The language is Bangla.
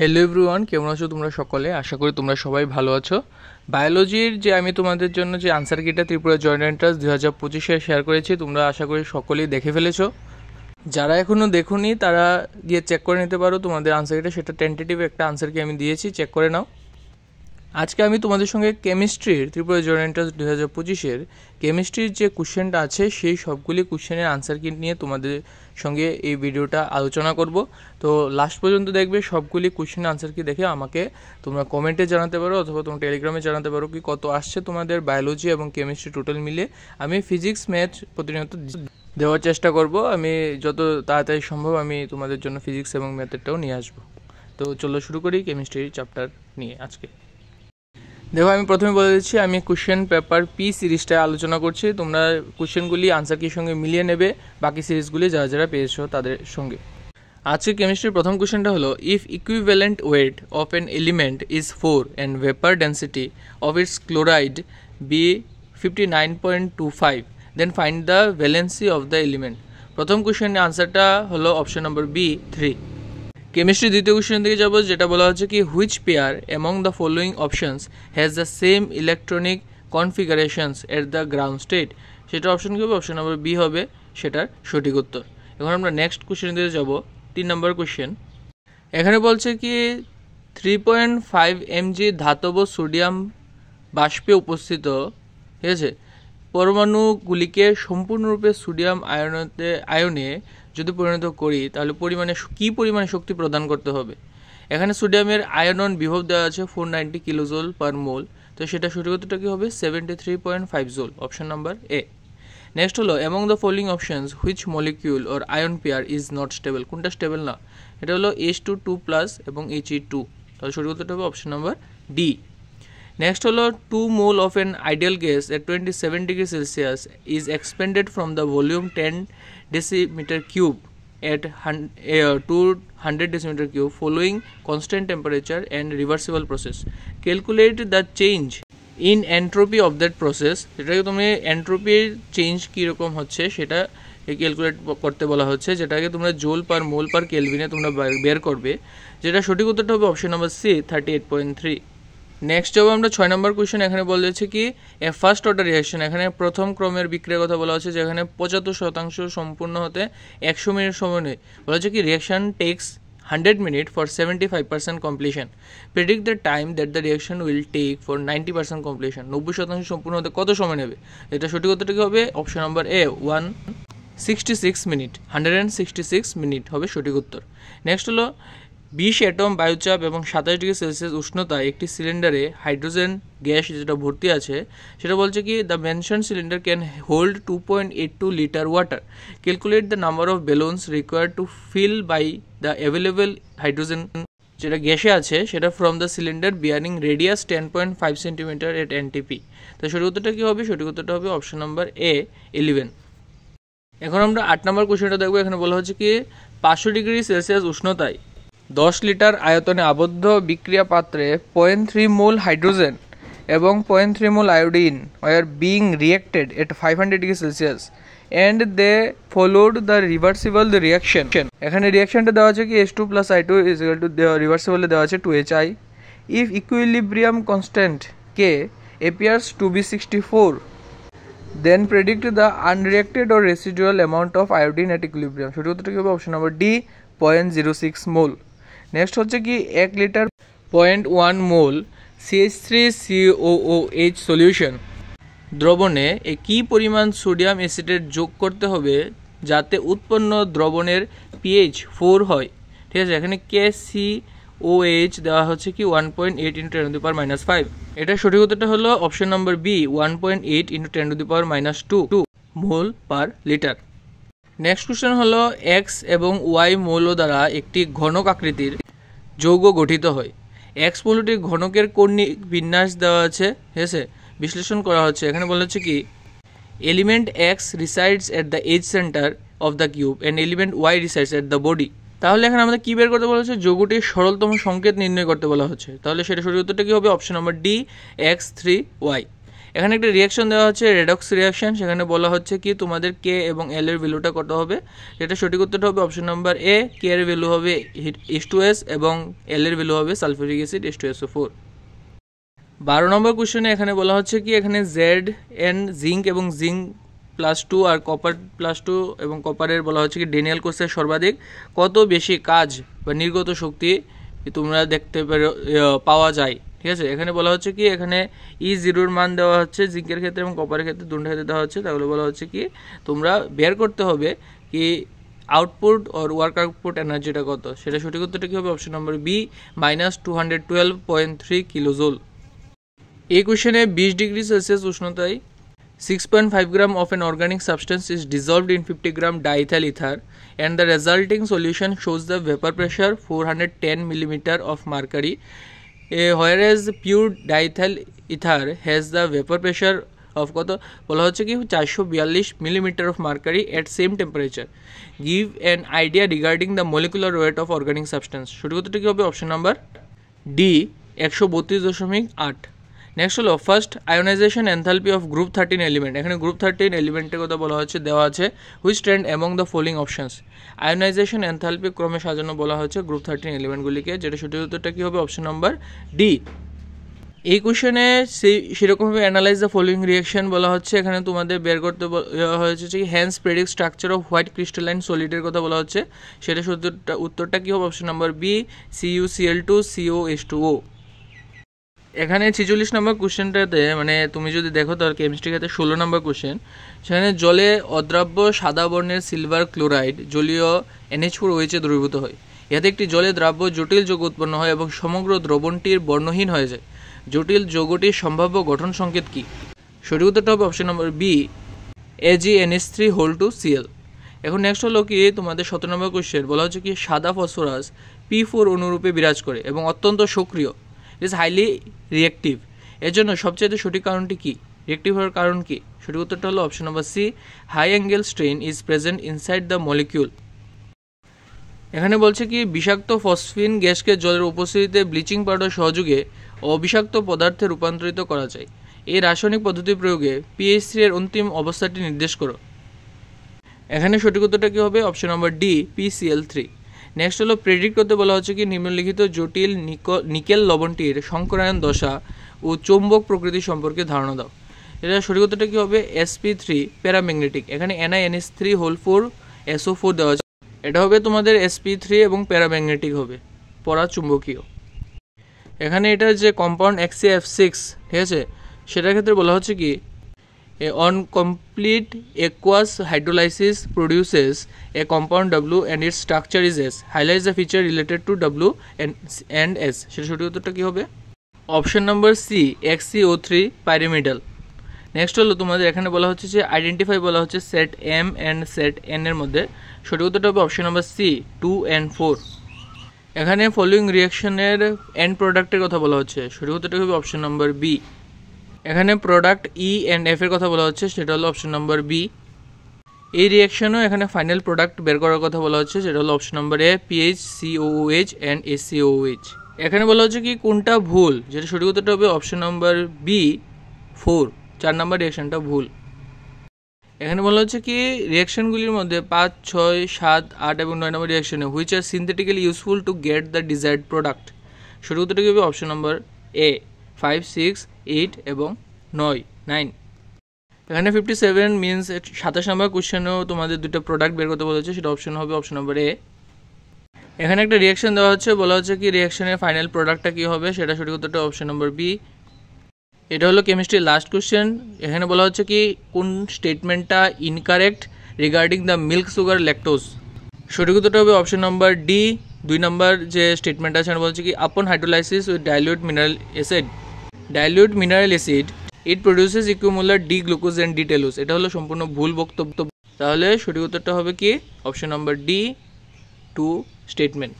হ্যালো এভরিওয়ান, কেমন আছো তোমরা সকলে? আশা করি তোমরা সবাই ভালো আছো। বায়োলজির যে আমি তোমাদের জন্য যে আনসার কিটা ত্রিপুরা জয়েন্ট এন্ট্রান্স 2025 শেয়ার করেছি, তোমরা আশা করি সকলেই দেখে ফেলেছো। যারা এখনও দেখোনি তারা গিয়ে চেক করে নিতে পারো তোমাদের আনসার কিটা, সেটা টেন্টেটিভ একটা আনসার কি আমি দিয়েছি, চেক করে নাও। আজকে আমি তোমাদের সঙ্গে কেমিস্ট্রির ত্রিপুরা জয়েন্ট এন্ট্রান্স 2025 কেমিস্ট্রির যে কোশ্চেনটা আছে সেই সবগুলি কোশ্চেনের আনসার কি নিয়ে তোমাদের সঙ্গে এই ভিডিওটা আলোচনা করব। তো লাস্ট পর্যন্ত দেখবে, সবগুলি কোশ্চেনের আনসার কি দেখে আমাকে তোমরা কমেন্টে জানাতে পারো অথবা তোমরা টেলিগ্রামে জানাতে পারো কি কত আসছে তোমাদের বায়োলজি এবং কেমিস্ট্রি টোটাল মিলে। আমি ফিজিক্স ম্যাথ প্রতিনিয়ত দেওয়ার চেষ্টা করব, আমি যত তাড়াতাড়ি সম্ভব আমি তোমাদের জন্য ফিজিক্স এবং ম্যাথেরটাও নিয়ে আসবো। তো চলো শুরু করি কেমিস্ট্রির চ্যাপ্টার নিয়ে। আজকে দেখো, আমি প্রথমে বলে দিচ্ছি, আমি কোশ্চেন পেপার পি সিরিজটা আলোচনা করছি। তোমরা কোশ্চেনগুলি আনসার কির সঙ্গে মিলিয়ে নেবে বাকি সিরিজগুলি যারা যারা পেয়েছো তাদের সঙ্গে। আজকে কেমিস্ট্রির প্রথম কোশ্চেনটা হলো, if equivalent weight of an element is 4 and vapour density of its chloride be 59.25, then find the valency of the element. প্রথম কোশ্চেনের আনসারটা হলো অপশন নম্বর বি 3। কেমিস্ট্রি দ্বিতীয় কোশ্চেন দিকে যাবো, যেটা বলা হচ্ছে কি which pair among the following options has the same electronic configurations at the ground state. সেটা অপশন কী হবে? অপশন নম্বর বি হবে সেটার সঠিক উত্তর। এখন আমরা নেক্সট কোশ্চেন দিকে যাবো, 3 নম্বর কোশ্চেন। এখানে বলছে কি 3.5 mg ধাতব সোডিয়াম বাষ্পে উপস্থিত, ঠিক আছে, পরমাণুগুলিকে সম্পূর্ণরূপে সোডিয়াম আয়নে যদি পরিণত করি তাহলে কী পরিমাণে শক্তি প্রদান করতে হবে। এখানে সোডিয়ামের আয়নন বিভব দেওয়া আছে 490 কিলোজোল পার মোল, তো সেটা সঠিক উত্তরটা কী হবে? 73.5 জোল, অপশন নাম্বার এ। নেক্সট হলো, among the following options which molecule or ion pair is not stable. কোনটা স্টেবল না? এটা হলো H2 এবং He2, তাহলে সঠিক উত্তরটা হবে অপশন নাম্বার ডি। নেক্সট হলো, 2 mole of an ideal gas at 27 degrees Celsius is expanded from the volume 10 decimeter cube at 200 decimeter cube following constant temperature and reversible process. Calculate the change in entropy of that process. যেটাকে তুমি এন্ট্রপির চেঞ্জ কীরকম হচ্ছে সেটা ক্যালকুলেট করতে বলা হচ্ছে, যেটাকে তোমরা জোল পার মোল পার কেলভিনে তোমরা বের করবে। যেটা সঠিক উত্তরটা হবে অপশন নাম্বার সি 38.3। নেক্সট যাবো আমরা 6 নম্বর কোয়েশ্চেন। এখানে বলা হচ্ছে কি এ ফার্স্ট অর্ডার রিয়াকশন, এখানে প্রথম ক্রমের বিক্রিয়ার কথা বলা হচ্ছে, যেখানে 75% সম্পূর্ণ হতে 100 মিনিট সময় নেই। বলা হচ্ছে কি reaction takes 100 minute for 75% completion. Predict the time that the reaction will take for 90% completion. 90% সম্পূর্ণ হতে কত সময় নেবে? এটা সঠিক উত্তরটা কি হবে? অপশন নম্বর এ 166 মিনিট, 166 মিনিট হবে সঠিক উত্তর। নেক্সট হলো, 20 অ্যাটম বায়ুচাপ এবং 27 ডিগ্রি সেলসিয়াস উষ্ণতায় একটি সিলিন্ডারে হাইড্রোজেন গ্যাস যেটা ভর্তি আছে, সেটা বলছে কি the mention cylinder can hold 2.82 litre water. Calculate the number of balloons required to fill by the available hydrogen যেটা গ্যাসে আছে সেটা from the cylinder bearing radius 10.5 centimetre at NTP. তো সঠিক উত্তরটা কী হবে? সঠিক উত্তরটা হবে অপশন নাম্বার এ 11। এখন আমরা 8 নম্বর কোশ্চেনটা দেখবো। এখানে বলা হচ্ছে কি 500 ডিগ্রি সেলসিয়াস উষ্ণতায় 10 লিটার আয়তনে আবদ্ধ বিক্রিয়া পাত্রে 0.3 মোল হাইড্রোজেন এবং 0.3 mole iodine were being reacted at 500 degree Celsius and they followed the reversible reaction. এখানে রিয়াকশনটা দেওয়া আছে কি H2 + I2 is equal to রিভার্সিবলে দেওয়া আছে 2HI। If equilibrium constant K appears to be 64, then predict the unreacted or residual amount of iodine at equilibrium. সঠিক উত্তরটা কি হবে? অপশন নম্বর ডি 0.06 মোল। নেক্সট হচ্ছে কি 1 লিটার 0.1 মোল CH3COOH সলিউশন দ্রবণে কী পরিমাণ সোডিয়াম অ্যাসিটেট যোগ করতে হবে যাতে উৎপন্ন দ্রবণের pH 4 হয়। ঠিক আছে, এখানে KCOH দেওয়া হচ্ছে কি 1.8 × 10⁻⁵। এটা সঠিক উত্তরটা হলো অপশন নম্বর বি 1.8 × 10⁻²2 মোল পার লিটার। নেক্সট কোশ্চেন হলো, এক্স এবং ওয়াই মৌল দ্বারা একটি ঘনক আকৃতির যৌগ গঠিত হয়। এক্স মৌলটির ঘনকের কর্ণিক বিন্যাস দেওয়া আছে, ঠিক আছে, বিশ্লেষণ করা হচ্ছে। এখানে বলা হচ্ছে কি element X resides at the edge centre of the cube and element Y resides at the body. তাহলে এখানে আমাদের কী বের করতে বলা হচ্ছে? যৌগটির সরলতম সংকেত নির্ণয় করতে বলা হচ্ছে। তাহলে সেটা সঠিক উত্তরটা কী হবে? অপশন নম্বর ডি X3Y। এখানে একটা রিয়াকশন দেওয়া হচ্ছে রেডক্স রিয়াকশন, সেখানে বলা হচ্ছে কি তোমাদের কে এবং এল এর ভ্যালুটা কত হবে। এটা সঠিক উত্তরটা হবে অপশন নাম্বার এ, কে এর ভ্যালু হবে H2S এবং এল এর ভ্যালু হবে সালফিউরিক অ্যাসিড H2SO4। 12 নম্বর কোশ্চেনে এখানে বলা হচ্ছে কি এখানে জেড এন জিঙ্ক এবং জিঙ্ক +2 আর কপার +2 এবং কপারের বলা হচ্ছে কি ডেনিয়াল কোষের সর্বাধিক কত বেশি কাজ বা নির্গত শক্তি তোমরা দেখতে পাওয়া যায়। ঠিক আছে, এখানে বলা হচ্ছে কি এখানে E0 মান দেওয়া হচ্ছে জিঙ্কের ক্ষেত্রে এবং কপারের ক্ষেত্রে দুটোর ক্ষেত্রে দেওয়া হচ্ছে। তাহলে বলা হচ্ছে কি তোমরা বের করতে হবে কি আউটপুট আর ওয়ার্ক আউটপুট এনার্জিটা কত। সেটা সঠিক উত্তরটা কি হবে অপশন নম্বর বি -212.3 কিলোজুল। এই কোশ্চেনে 20 degree Celsius উষ্ণতায় 6.5 gram of an organic substance is dissolved in 50 gram diethyl ether and the resulting solution shows the vapor pressure 410 millimeter of mercury, whereas pure diethyl ether has the vapor pressure of কত বলা হচ্ছে কি 442 millimeter of mercury at same temperature. Give an idea regarding the molecular weight of organic substance. সঠিক উত্তরটা কি হবে অপশন নাম্বার ডি 132.8। নেক্সট হলো first ionization enthalpy of group 13 element. এখানে গ্রুপ 13 এলিমেন্টের কথা বলা হচ্ছে, দেওয়া আছে which trend among the following options. Ionization enthalpy ক্রমে সাজানো বলা হচ্ছে গ্রুপ 13 এলিমেন্টগুলিকে, যেটা সঠিক উত্তরটা কী হবে অপশন নাম্বার ডি। এই কোশ্চেনে সেরকমভাবে অ্যানালাইজ দ্য ফলোইং রিয়াকশন বলা হচ্ছে। এখানে তোমাদের বের করতে হয়েছে যে hence predict structure of white crystalline সলিডের কথা বলা হচ্ছে, সেটা উত্তরটা কী হবে option number B CuCl2 COH2O। এখানে 46 নম্বর কোশ্চেনটাতে মানে তুমি যদি দেখো তাহলে কেমিস্ট্রি ক্ষেত্রে 16 নম্বর কোশ্চেন, সেখানে জলে অদ্রাব্য সাদা বর্ণের সিলভার ক্লোরাইড জলীয় NH4OH দ্রবীভূত হয়। এতে একটি জলে দ্রাব্য জটিল যৌগ উৎপন্ন হয় এবং সমগ্র দ্রবণটির বর্ণহীন হয়ে যায়। জটিল যৌগটির সম্ভাব্য গঠন সংকেত কি। সঠিক উত্তরটা হবে অপশন নম্বর বি AgNH3(2Cl)। এখন নেক্সট হলো কি তোমাদের 17 নম্বর কোশ্চেন, বলা হচ্ছে কি সাদা ফসফরাস P4 অনুরূপে বিরাজ করে এবং অত্যন্ত সক্রিয়, ইজ হাইলি রিয়েক্টিভ। এর জন্য সবচেয়ে সঠিক কারণটি কি, রিয়েক্টিভ হওয়ার কারণ কি। সঠিক উত্তরটা হলো option number C high angle strain is present inside the molecule. এখানে বলছে কি বিষাক্ত ফসফিন গ্যাসকে জলের উপস্থিতিতে ব্লিচিং পাউডার সহযোগে অবিষাক্ত পদার্থে রূপান্তরিত করা যায়। এই রাসায়নিক পদ্ধতি প্রয়োগে pH3 এর অন্তিম অবস্থাটি নির্দেশ করো। এখানে সঠিক উত্তরটা কি হবে অপশন নম্বর ডি PCl3। নেক্সট হলো প্রেডিক্ট করতে বলা হচ্ছে কি নিম্নলিখিত জটিল নিকেল লবণটির সংকরায়ন দশা ও চৌম্বক প্রকৃতি সম্পর্কে ধারণা দাও। এটা সঠিক উত্তরটা কি হবে sp3 প্যারাম্যাগনেটিক। এখানে NiNH3(4) দেওয়া আছে, এটা হবে তোমাদের sp3 এবং প্যারাম্যাগনেটিক হবে, পরাচুম্বকীয়। এখানে এটা যে কম্পাউন্ড XCF6, ঠিক আছে, সেটার ক্ষেত্রে বলা হচ্ছে কি on complete aqueous hydrolysis produces a compound W and its structure is S. Highlights the feature related to W and S. সেটা সঠিক উত্তরটা কি হবে option number C XCO3 pyrimidal। Next হলো তোমাদের এখানে বলা হচ্ছে যে আইডেন্টিফাই বলা হচ্ছে set M and set N এর মধ্যে। সঠিক উত্তরটা হবে অপশন নাম্বার সি 2 and 4। এখানে ফলোইং রিয়াকশনের এন্ড প্রোডাক্টের কথা বলা হচ্ছে, সঠিক উত্তরটা হবে অপশন নাম্বার বি। এখানে প্রোডাক্ট E and F এর কথা বলা হচ্ছে, সেটা হলো অপশন নাম্বার বি। এই রিয়াকশনও এখানে ফাইনাল প্রোডাক্ট বের করার কথা বলা হচ্ছে, যেটা হলো option number A PHCOOH and HCOOH। এখানে বলা হচ্ছে কি কোনটা ভুল, যেটা সঠিক উত্তরটা হবে অপশন নাম্বার বি 4, 4 নম্বর রিয়াকশনটা ভুল। এখানে বলা হচ্ছে কি রিয়াকশনগুলির মধ্যে 5, 6, 7, 8 এবং 9 নম্বর রিয়াকশনে which are synthetically useful to get the desired product. সঠিক উত্তরটা কি হবে অপশন নাম্বার এ 5, 6, 8 এবং 9। এখানে 57 মিনস 27 নম্বর কোশ্চেনেও তোমাদের দুটো প্রোডাক্ট বের করতে বলা হচ্ছে, সেটা অপশন হবে অপশন নম্বর এ। এখানে একটা রিয়াকশন দেওয়া হচ্ছে, বলা হচ্ছে কি রিয়াকশনের ফাইনাল প্রোডাক্টটা কি হবে, সেটা সঠিক উত্তরটা অপশন নম্বর বি। এটা হলো কেমিস্ট্রির লাস্ট কোশ্চেন। এখানে বলা হচ্ছে কি কোন স্টেটমেন্টটা incorrect regarding the milk sugar lactose. সঠিক উত্তরটা হবে অপশন নাম্বার ডি 2 নম্বর যে স্টেটমেন্ট আছে বলা হচ্ছে কি upon hydrolysis with dilute mineral acid it produces equimolar D glucose and D টেলুস। এটা হলো সম্পূর্ণ ভুল বক্তব্য। তাহলে সঠিক উত্তরটা হবে কি অপশন নাম্বার ডি 2 স্টেটমেন্ট।